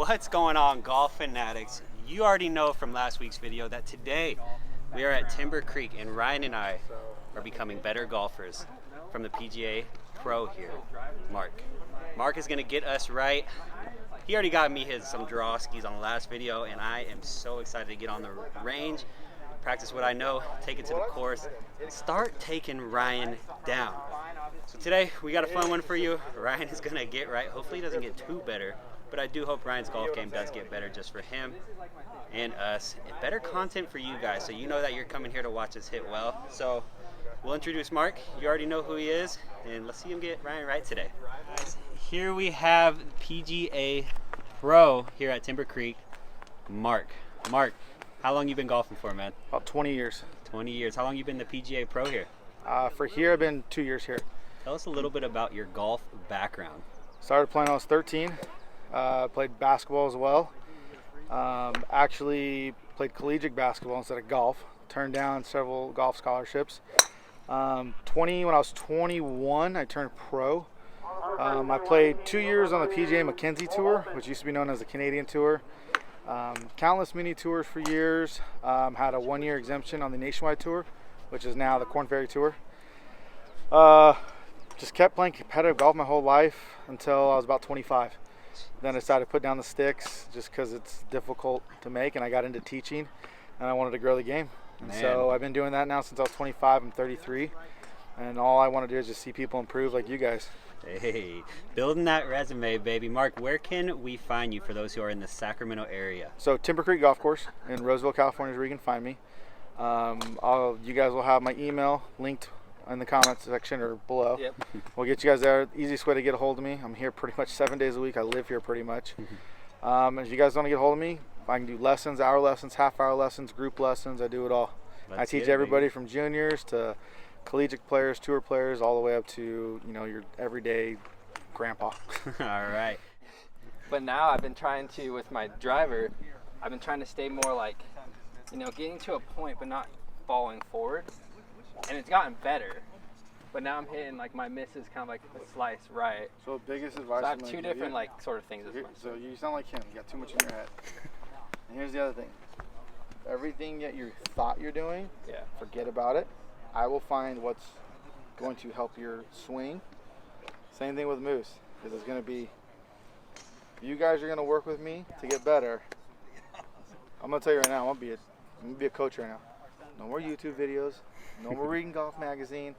What's going on, golf fanatics? You already know from last week's video that today we are at Timber Creek and Ryan and I are becoming better golfers from the PGA Pro here, Mark. Mark is going to get us right. He already got me some draw skis on the last video, and I am so excited to get on the range, practice what I know, take it to the course, and start taking Ryan down. So today we got a fun one for you. Ryan is going to get right. Hopefully he doesn't get too better, but I do hope Ryan's golf game does get better just for him and us, and better content for you guys, so you know that you're coming here to watch us hit well. So we'll introduce Mark. You already know who he is, and let's see him get Ryan right today. Here we have PGA Pro here at Timber Creek, Mark. Mark, how long you been golfing for, man? About 20 years. 20 years. How long you been the PGA Pro here? For here, I've been 2 years here. Tell us a little bit about your golf background. Started playing when I was 13. Played basketball as well. Actually played collegiate basketball instead of golf. Turned down several golf scholarships. When I was 21, I turned pro. I played 2 years on the PGA Mackenzie Tour, which used to be known as the Canadian Tour. Countless mini tours for years. Had a 1 year exemption on the Nationwide Tour, which is now the Corn Ferry Tour. Just kept playing competitive golf my whole life until I was about 25. Then I decided to put down the sticks just because it's difficult to make, and I got into teaching, and I wanted to grow the game. And so I've been doing that now since I was 25. I'm 33, and all I want to do is just see people improve like you guys. Hey, building that resume, baby. Mark, where can we find you for those who are in the Sacramento area? So Timber Creek Golf Course in Roseville, California is where you can find me. You guys will have my email linked in the comments section or below. Yep. We'll get you guys there. Easiest way to get a hold of me. I'm here pretty much 7 days a week. I live here pretty much. If you guys want to get a hold of me, I can do lessons, hour lessons, half-hour lessons, group lessons. I do it all. I teach everybody from juniors to collegiate players, tour players, all the way up to, you know, your everyday grandpa. All right. But now I've been trying to, with my driver, I've been trying to stay more like, you know, getting to a point but not falling forward. And it's gotten better. But now I'm hitting, like, my miss is kind of like the slice right. So biggest advice. So I have two different, like, sort of things. So you sound like him. You got too much in your head. And here's the other thing. Everything that you thought you're doing, forget about it. I will find what's going to help your swing. Same thing with Moose, because it's going to be, you guys are going to work with me to get better. I'm going to tell you right now, I'm going to be a coach right now. No more YouTube videos. No more reading Golf Magazine.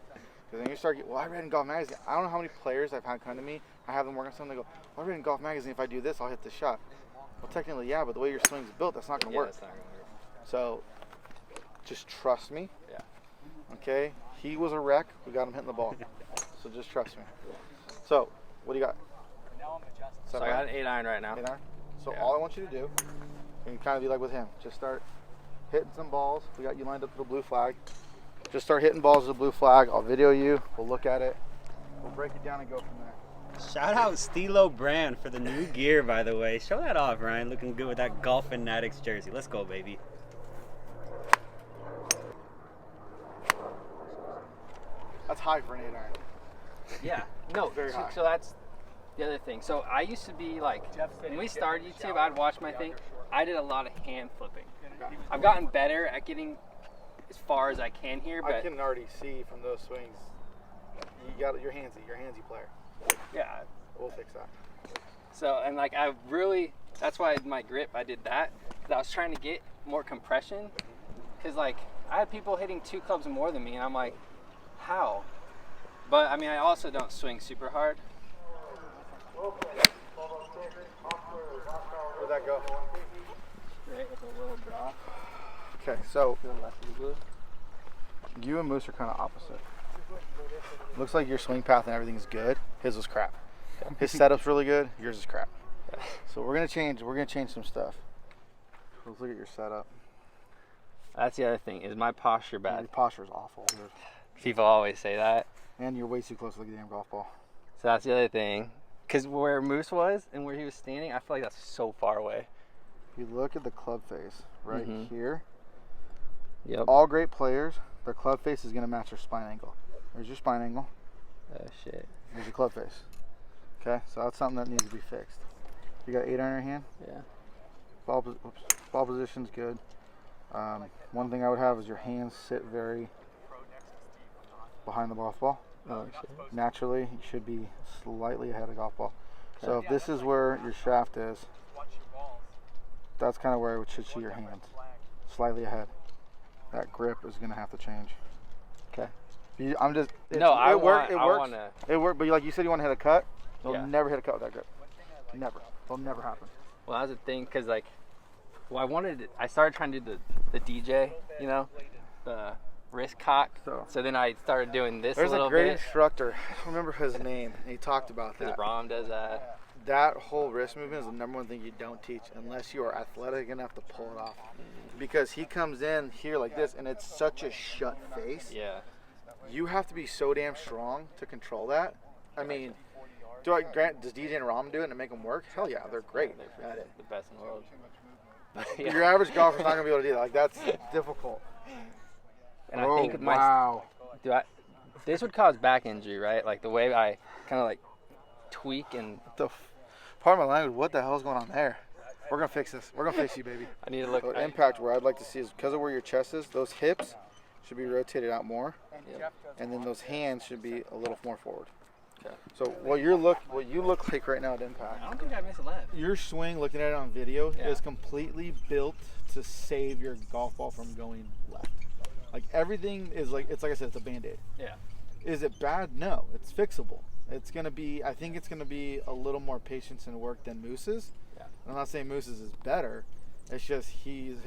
Because then you start getting, well, I read in Golf Magazine. I don't know how many players I've had come to me. I have them work on something. They go, well, I read in Golf Magazine, if I do this, I'll hit the shot. Well, technically, yeah, but the way your swing's built, that's not going to work. That's not going to work. So, just trust me. Yeah. Okay? He was a wreck. We got him hitting the ball. So just trust me. So, what do you got? So I got an 8-iron right now. 8-iron? So all I want you to do, and kind of be like with him, just start hitting some balls. We got you lined up to the blue flag. Just start hitting balls to the blue flag. I'll video you. We'll look at it. We'll break it down and go from there. Shout out Stilo Brand for the new gear, by the way. Show that off, Ryan. Looking good with that Golf Fanatics jersey. Let's go, baby. That's high for an 8-iron. Yeah. No, Very high. So that's the other thing. So I used to be like, when we started YouTube, I'd watch my thing. I did a lot of hand flipping. I've gotten better at getting as far as I can here, but I can already see from those swings. You're a handsy player. yeah. We'll fix that. So, and like that's why my grip, I did that, because I was trying to get more compression, because like I had people hitting 2 clubs more than me, and I'm like, how? But I mean, I also don't swing super hard. Where'd that go? Straight with a little drop. Okay, so To the left of the blue. you and Moose are kind of opposite. Looks like your swing path and everything is good. His was crap. His setup's really good. Yours is crap. So we're gonna change some stuff. Let's look at your setup. That's the other thing, is my posture bad. Your posture is awful, dude. People always say that. And you're way too close to the damn golf ball. So that's the other thing. Because where Moose was and where he was standing, I feel like that's so far away. If you look at the club face right here, Yep. all great players, their club face is going to match their spine angle. There's your spine angle. Oh, shit. Here's your club face. Okay, so that's something that needs to be fixed. You got 8 iron in your hand? Yeah. Ball position's good. One thing I would have is your hands sit very behind the golf ball. Oh, shit. Naturally, you should be slightly ahead of golf ball. Okay. So if this is where your shaft is, that's kind of where it should see your hands. Slightly ahead. That grip is going to have to change. Okay. I'm just... No, it works. It worked, but like you said, you want to hit a cut. You'll Yeah. never hit a cut with that grip. Never. It'll never happen. Well, that was the thing, because, like, I started trying to do the DJ, you know, the wrist cock. So then I started doing this There's a little a great bit. instructor. I don't remember his name. He talked about that. Rom does that. That whole wrist movement is the number one thing you don't teach unless you are athletic enough to pull it off. Because he comes in here like this, and it's such a shut face. Yeah. You have to be so damn strong to control that. I mean, does DJ and Rom do it and make them work? Hell yeah, they're great at it. The best in the world. Your average golfer's not gonna be able to do that. Like, that's difficult. And I think this would cause back injury, right? Like the way I kind of like tweak and. Pardon my language. What the hell's going on there? We're gonna fix this. We're gonna fix you, baby. I need to look. So impact where I'd like to see is because of where your chest is. Those hips should be rotated out more, and then those hands should be a little more forward. Okay. So what you look like right now at impact. I don't think I missed a left. Your swing, looking at it on video, is completely built to save your golf ball from going left. Like everything is like I said, it's a Band-Aid. Yeah. Is it bad? No, it's fixable. It's gonna be. I think it's gonna be a little more patience and work than Moose's. Yeah. I'm not saying Moose's is better. It's just he's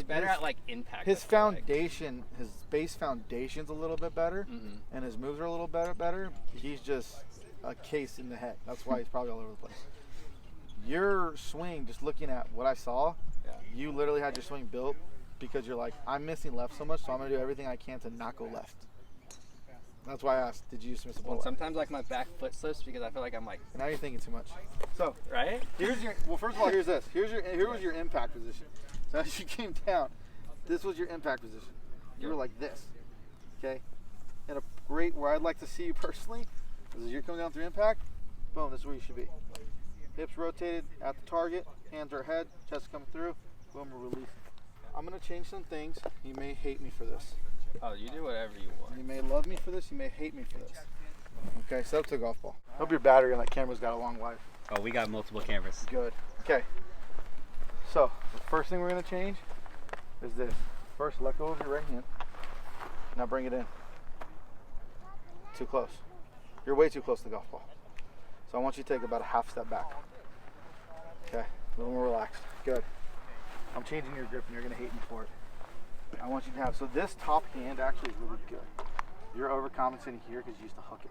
better at like impact. His foundation, his base foundation's a little bit better, and his moves are a little better. He's just a case in the head. That's why he's probably all over the place. Your swing, just looking at what I saw, you literally had your swing built because you're like, I'm missing left so much, so I'm gonna do everything I can to not go left. That's why I asked, did you just miss a ball? Well, sometimes like my back foot slips because I feel like I'm like. Now you're thinking too much. So right. First of all, here's this. Here was your impact position. So as you came down, this was your impact position. You were like this, okay? And where I'd like to see you personally is as you're coming down through impact, boom, this is where you should be. Hips rotated at the target, hands are ahead, chest coming through, boom, we're releasing. I'm gonna change some things. You may hate me for this. Oh, you do whatever you want. You may love me for this, you may hate me for this. Okay, set up to the golf ball. Hope your battery on that camera's got a long life. Oh, we got multiple cameras. Good. Okay. So, the first thing we're going to change is this. First, let go of your right hand. Now bring it in. Too close. You're way too close to the golf ball. So I want you to take about a half step back. Okay, a little more relaxed. Good. I'm changing your grip and you're going to hate me for it. I want you to have, so this top hand actually is really good. You're overcompensating here because you used to hook it.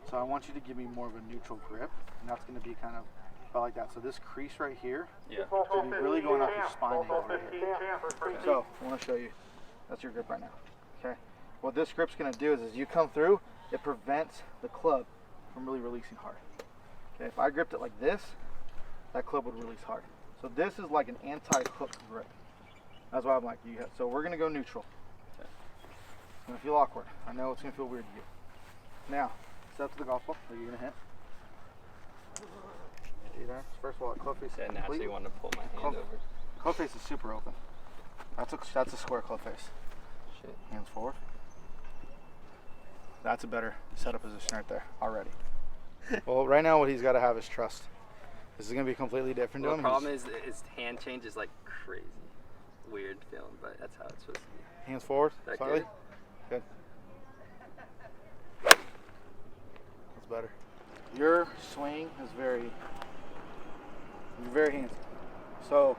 So I want you to give me more of a neutral grip, and that's going to be kind of about like that. So this crease right here should be really going up your spine angle right here. So I want to show you. That's your grip right now. Okay. What this grip's going to do is as you come through, it prevents the club from really releasing hard. Okay. If I gripped it like this, that club would release hard. So this is like an anti-hook grip. That's why I'm like, so we're going to go neutral. Okay. It's going to feel awkward. I know it's going to feel weird to you. Now, step to the golf ball that you're going to hit. See there? First of all, club face is now you want to pull my hand over. Club face is super open. That's a square club face. Shit. Hands forward. That's a better setup position right there already. Well, right now what he's got to have is trust. This is going to be completely different to him. The problem is his hand change is like crazy. Weird feeling, but that's how it's supposed to be. Hands forward, slightly. Good. That's better. Your swing is very handsy. So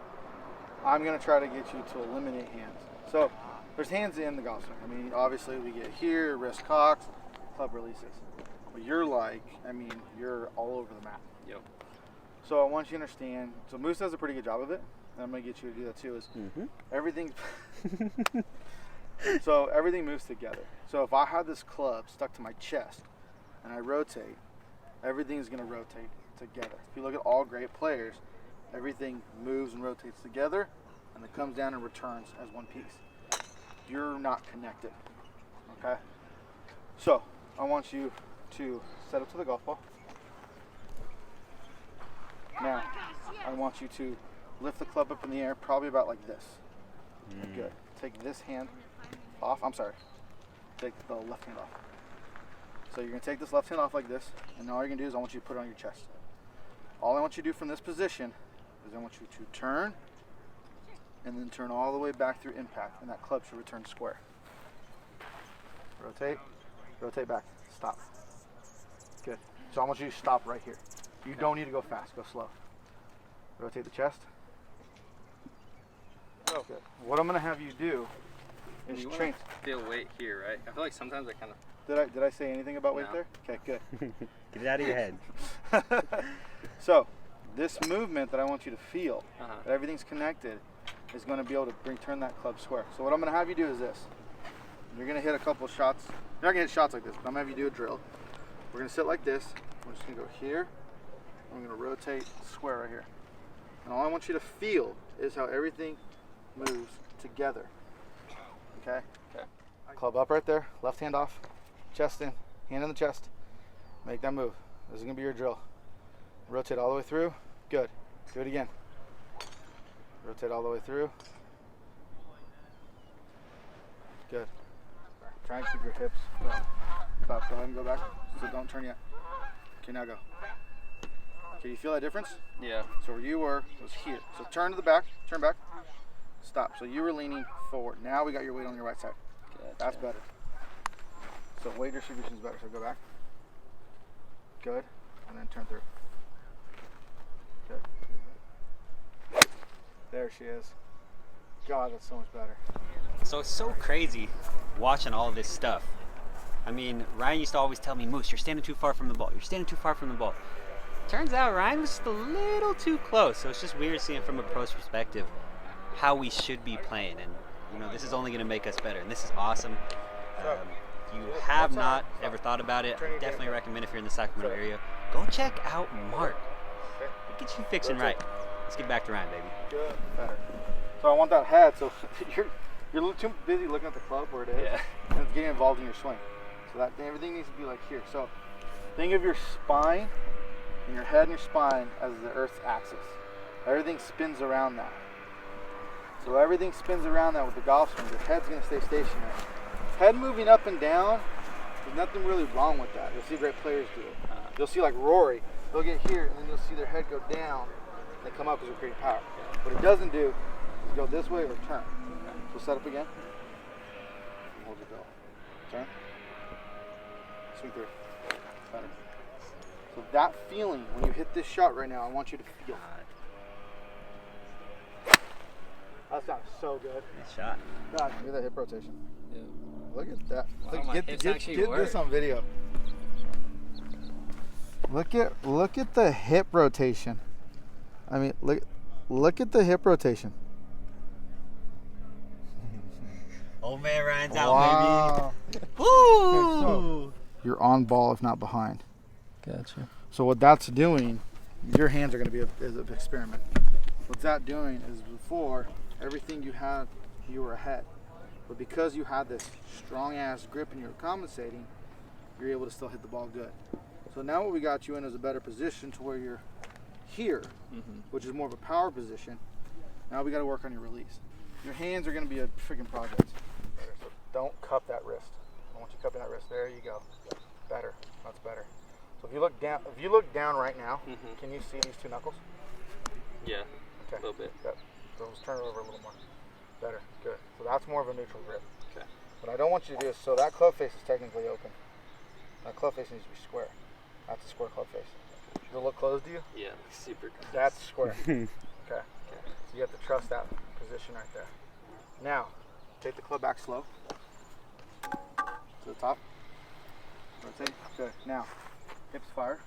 I'm going to try to get you to eliminate hands. So there's hands in the golf swing. I mean, obviously we get here, wrist cocks, club releases. But you're you're all over the map. Yep. So I want you to understand, so Moose does a pretty good job of it. And I'm going to get you to do that too, is everything, so everything moves together. So if I had this club stuck to my chest and I rotate, everything's going to rotate together. If you look at all great players, everything moves and rotates together and it comes down and returns as one piece. You're not connected, okay? So I want you to set up to the golf ball. Now, I want you to lift the club up in the air, probably about like this. Good. Take this hand off. I'm sorry. Take the left hand off. So you're going to take this left hand off like this, and all you're going to do is I want you to put it on your chest. All I want you to do from this position is I want you to turn and then turn all the way back through impact, and that club should return square. Rotate, rotate back, stop. Good. So I want you to stop right here. You don't need to go fast, go slow. Rotate the chest. Oh, good. What I'm going to have you do is You train. feel weight here, right? I feel like sometimes I kind of. Did I say anything about weight No. there? Okay, good. Get it out of your head. So, this movement that I want you to feel, that everything's connected, is going to be able to turn that club square. So what I'm going to have you do is this. You're going to hit a couple shots. You're not going to hit shots like this, but I'm going to have you do a drill. We're going to sit like this. We're just going to go here. I'm going to rotate square right here. And all I want you to feel is how everything moves together. Okay? Okay. Club up right there. Left hand off. Chest in. Hand in the chest. Make that move. This is going to be your drill. Rotate all the way through. Good. Do it again. Rotate all the way through. Good. Try and keep your hips. Stop. Go ahead and go back. So don't turn yet. Okay, now go. Okay, you feel that difference? Yeah. So where you were was here. So turn to the back. Turn back. Stop. So you were leaning forward. Now we got your weight on your right side. Gotcha. That's better. So weight distribution is better. So go back. Good. And then turn through. Good. There she is. God, that's so much better. So it's so crazy watching all this stuff. I mean, Ryan used to always tell me, Moose, you're standing too far from the ball. You're standing too far from the ball. Turns out Ryan was just a little too close. So it's just weird seeing from a pro's perspective how we should be playing. And, you know, this is only going to make us better. And this is awesome. If you have not ever thought about it, I definitely recommend if you're in the Sacramento area, go check out Mark. He'll get you fixing right. Let's get back to Ryan, baby. Good. Better. So I want that head. So you're a little too busy looking at the club where it is, and it's getting involved in your swing. So that everything needs to be like here. So think of your spine and your head and your spine as the Earth's axis. Everything spins around that. So everything spins around that with the golf swing. The head's going to stay stationary. Head moving up and down, there's nothing really wrong with that. You'll see great players do it. You'll see like Rory, they'll get here and then you'll see their head go down and they come up because they're creating power. What it doesn't do is go this way or turn. So set up again. Hold your bell. Turn. Swing through. Better. So that feeling, when you hit this shot right now, I want you to feel. That sounds so good. Nice shot. God, look at that hip rotation. Yeah. Look at that. Wow, Look, my get hips get actually this work. on video. Look at the hip rotation. I mean, look at the hip rotation. Old man Ryan's out, Wow. baby. Woo! You're on ball, if not behind. Gotcha. So what that's doing, your hands are going to be an experiment. What's that doing is before, everything you had, you were ahead. But because you had this strong ass grip and you were compensating, you're able to still hit the ball good. So now what we got you in is a better position to where you're here, which is more of a power position. Now we got to work on your release. Your hands are going to be a freaking project. So don't cup that wrist. I want you cupping that wrist. There you go. Better. That's better. So if you look down right now, can you see these two knuckles? Yeah. Okay. A little bit. Good. So let's turn it over a little more. Better. Good. So that's more of a neutral grip. Okay. What I don't want you to do is, so that club face is technically open. That club face needs to be square. That's a square club face. Does it look closed to you? Yeah, super close. That's square. Okay. So you have to trust that position right there. Now, take the club back slow. To the top. Rotate. Good. Now, hips fire.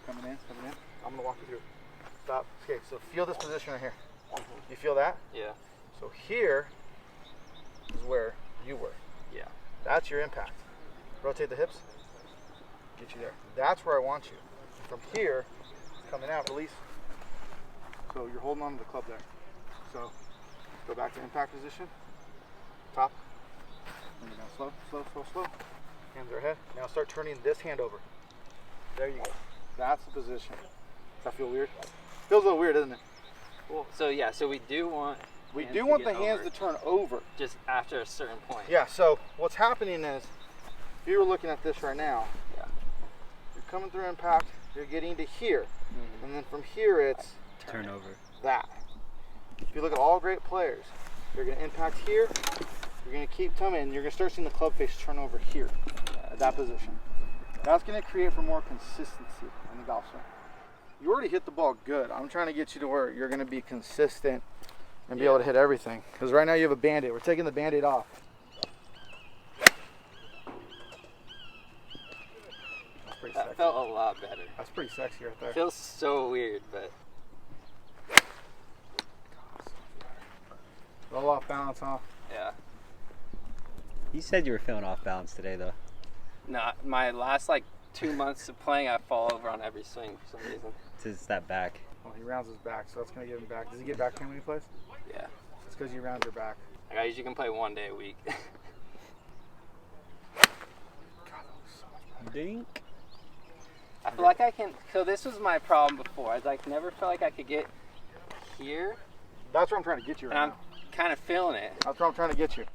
Coming in. I'm going to walk you through. Stop. Okay, so feel this position right here. You feel that? Yeah. So here is where you were. Yeah. That's your impact. Rotate the hips. Get you there. That's where I want you. From here, coming out, release. So you're holding on to the club there. So go back to impact position. Top. And now slow, slow, slow, slow. Hands are ahead. Now start turning this hand over. There you go. That's the position. Does that feel weird? Feels a little weird, doesn't it? Well, so yeah, so we do want the hands to turn over. Just after a certain point. Yeah, so what's happening is, if you were looking at this right now, you're coming through impact, you're getting to here. And then from here it's turn over. That. If you look at all great players, you're going to impact here, you're going to keep coming, and you're going to start seeing the club face turn over here, at that position. That's going to create for more consistency in the golf swing. You already hit the ball good. I'm trying to get you to where you're going to be consistent and be able to hit everything. Because right now you have a Band-Aid. We're taking the Band-Aid off. That felt a lot better. That's pretty sexy right there. Feels so weird, but... A little off balance, huh? Yeah. You said you were feeling off balance today, though. No, my last like 2 months of playing, I fall over on every swing for some reason. It's that back. Well, he rounds his back, so that's going to give him back. Does he get back pain when he plays? Yeah. It's because you round your back. Like I usually can play 1 day a week. Dink. I feel like I can. So this was my problem before. I like never felt like I could get here. That's where I'm trying to get you right and now. I'm kind of feeling it. That's where I'm trying to get you.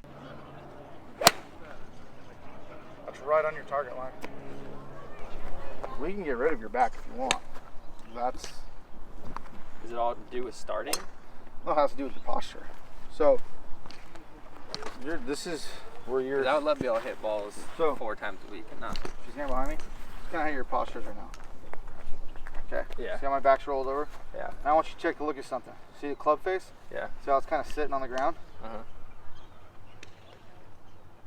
That's right on your target line. We can get rid of your back if you want. That's. Is it all to do with starting? No, it has to do with the posture. So, this is where you're. 'Cause I would love to be able to hit balls 4 times a week and not. She's here behind me. It's kind of how your posture is right now. Okay. Yeah. See how my back's rolled over? Yeah. Now I want you to take a look at something. See the club face? Yeah. See how it's kind of sitting on the ground? Uh-huh.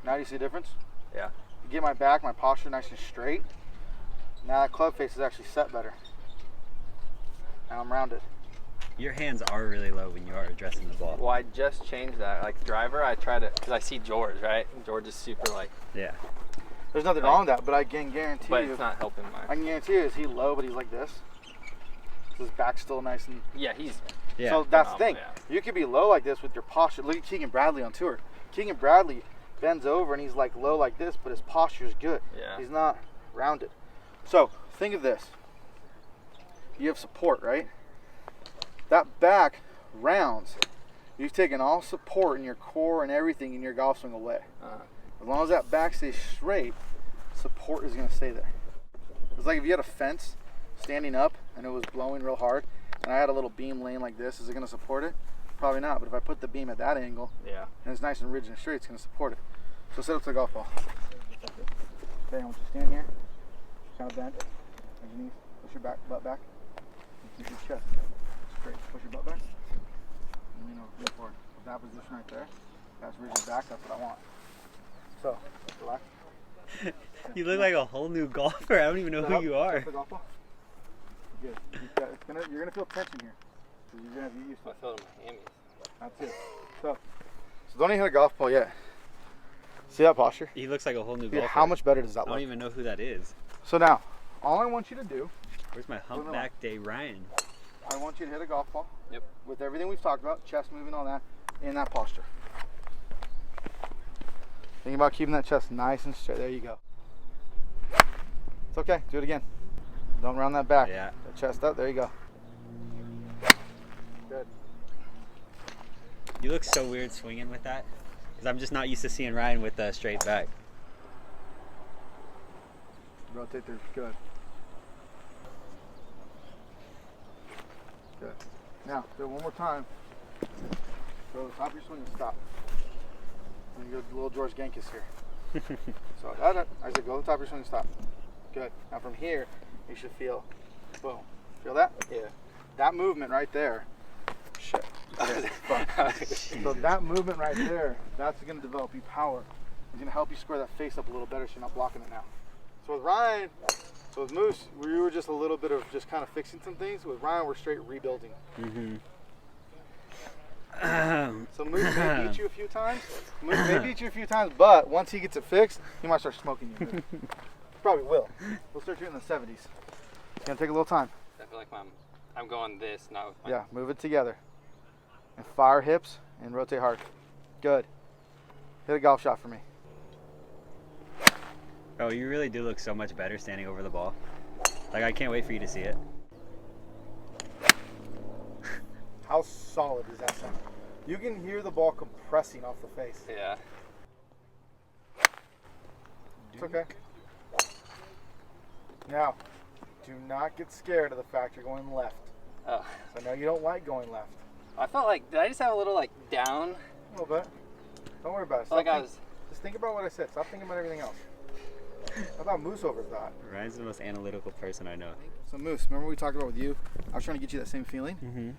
Now do you see the difference? Yeah. You get my back, my posture nice and straight. Now that club face is actually set better. Now I'm rounded. Your hands are really low when you are addressing the ball. Well, I just changed that. Like driver, I try to, because I see George, right? George is super like. Yeah. There's nothing wrong with that, but I can guarantee But you. it's not helping I can guarantee you, is he low, but he's like this? His back's still nice and. Yeah, he's. Yeah. So that's the thing. Yeah. You could be low like this with your posture. Look at Keegan Bradley on tour. Keegan Bradley bends over and he's like low like this, but his posture's good. Yeah. He's not rounded. So think of this. You have support, right? That back rounds. You've taken all support in your core and everything in your golf swing away. As long as that back stays straight, support is going to stay there. It's like if you had a fence standing up and it was blowing real hard and I had a little beam laying like this, is it going to support it? Probably not, but if I put the beam at that angle and it's nice and rigid and straight, it's going to support it. So set up to the golf ball. Okay, I want you to stand here, kind of bend, bend your knees, push your butt back, and keep your chest straight. Push your butt back, and lean forward. That position right there, that's rigid back, that's what I want. So, relax. You look like a whole new golfer. I don't even know who you are. The golf ball. Good. You're gonna feel tension here. So you're gonna have to get used to it. I feel it in my hammies. That's it. So don't even hit a golf ball yet. See that posture? He looks like a whole new Dude, golfer. how much better does that I don't look? even know who that is. So now, all I want you to do, Where's my humpback day Ryan? I want you to hit a golf ball. Yep. With everything we've talked about, chest moving, all that, in that posture. Think about keeping that chest nice and straight. There you go. It's okay. Do it again. Don't round that back. Yeah. That chest up. There you go. Good. You look so weird swinging with that. Because I'm just not used to seeing Ryan with a straight back. Rotate there. Good. Good. Now, do it one more time. Go to the top of your swing and stop. And you go to little George Genkus here. So, I said go to the top of your swing and stop. Good. Now from here, you should feel, boom. Feel that? Yeah. That movement right there. Shit. So that movement right there, that's going to develop you power. It's going to help you square that face up a little better so you're not blocking it now. So with Ryan, so with Moose, we were just a little bit of just kind of fixing some things. With Ryan, we're straight rebuilding. So Moose may beat you a few times. Moose may beat you a few times, but once he gets it fixed, he might start smoking you. Probably will. We'll start doing in the 70s. It's going to take a little time. I feel like I'm going this now. Yeah, move it together. And fire hips and rotate hard. Good. Hit a golf shot for me. Oh, you really do look so much better standing over the ball. Like, I can't wait for you to see it. how solid does that sound? You can hear the ball compressing off the face. Yeah. It's okay. Now, do not get scared of the fact you're going left. Oh. So I know you don't like going left. I felt like, did I just have a little like down? A little bit. Don't worry about it. Just think about what I said. Stop thinking about everything else. How about Moose overthought? Ryan's the most analytical person I know. So Moose, remember what we talked about with you? I was trying to get you that same feeling. Mm-hmm. And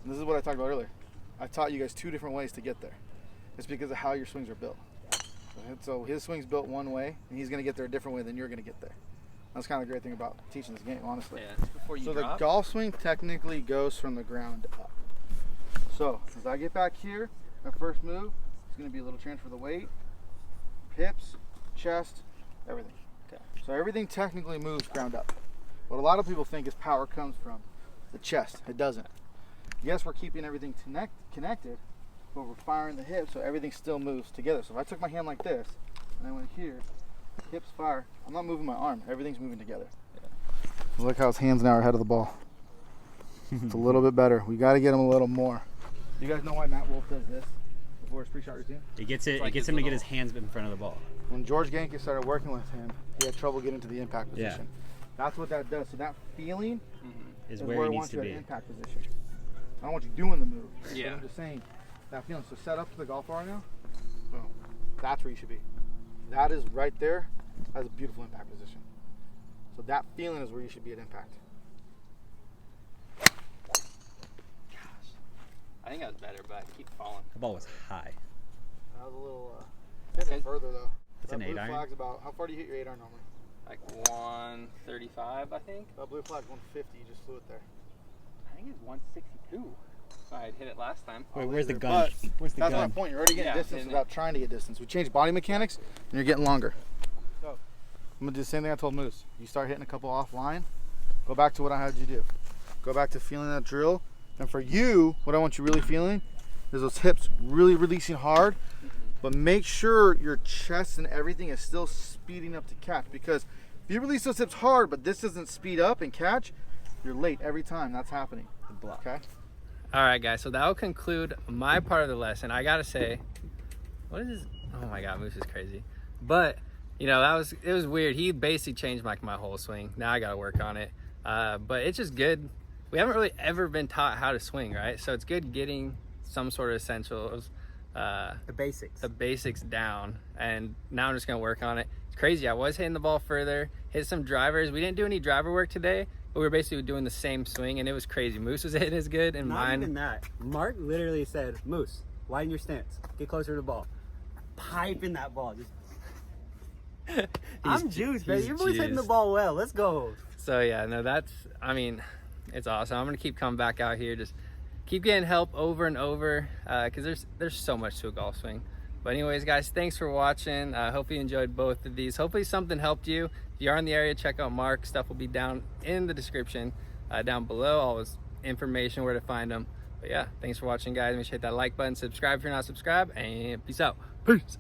this is what I talked about earlier. I taught you guys 2 different ways to get there. It's because of how your swings are built. So his swing's built one way, and he's going to get there a different way than you're going to get there. That's kind of the great thing about teaching this game, honestly. Yeah, before you so drop. The golf swing technically goes from the ground up. So as I get back here, my first move is going to be a little transfer of the weight, hips, chest, everything. Okay. So everything technically moves ground up. What a lot of people think is power comes from the chest. It doesn't. Yes, we're keeping everything connected, but we're firing the hips, so everything still moves together. So if I took my hand like this, and I went here, hips fire, I'm not moving my arm. Everything's moving together. Yeah. Look how his hands now are ahead of the ball. It's a little bit better. We got to get him a little more. You guys know why Matt Wolf does this before his pre-shot routine? It gets it. Like It gets him to get his hands in front of the ball. When George Genka started working with him, he had trouble getting to the impact position. Yeah. That's what that does. So that feeling Is is where where he I needs want to you be. at impact position. I don't want you doing the move. Yeah. But I'm just saying that feeling. So set up to the golf ball right now. Boom. That's where you should be. That is right there. That's a beautiful impact position. So that feeling is where you should be at impact. I think I was better, but I keep falling. The ball was high. That was a little bit further though. It's that an blue 8-iron? flag's about, how far do you hit your 8-iron normally? Like 135, I think. That blue flag's 150, you just flew it there. I think it's 162. I hit it last time. Wait, where's the Laser. gun? But Where's the that's gun? my point. You're already getting Yeah, distance hitting without trying to get distance. We changed body mechanics, and you're getting longer. So I'm gonna do the same thing I told Moose. You start hitting a couple offline. Go back to what I had you do. Go back to feeling that drill. And for you, what I want you really feeling is those hips really releasing hard, but make sure your chest and everything is still speeding up to catch. Because if you release those hips hard, but this doesn't speed up and catch, you're late every time that's happening. Okay. All right, guys, so that will conclude my part of the lesson. I gotta say, what is this? Oh my God, Moose is crazy. But you know, it was weird. He basically changed my whole swing. Now I gotta work on it. But it's just good. We haven't really ever been taught how to swing, right? So it's good getting some sort of essentials, The basics down. And now I'm just gonna work on it. It's crazy. I was hitting the ball further, hit some drivers. We didn't do any driver work today, but we were basically doing the same swing, and it was crazy. Moose was hitting as good, and Not mine. even that. Mark literally said, "Moose, widen your stance. Get closer to the ball. Pipe in that ball. Just I'm juiced, man. Your boy's hitting the ball well. Let's go." So yeah, no, I mean, it's awesome. I'm gonna keep coming back out here, just keep getting help over and over, because there's so much to a golf swing. But anyways, guys, thanks for watching. Hope you enjoyed both of these. Hopefully something helped you. If you are in the area, check out Mark. Stuff will be down in the description, down below. All his information, where to find him. But yeah, thanks for watching, guys. Make sure you hit that like button, subscribe if you're not subscribed, and peace out. Peace.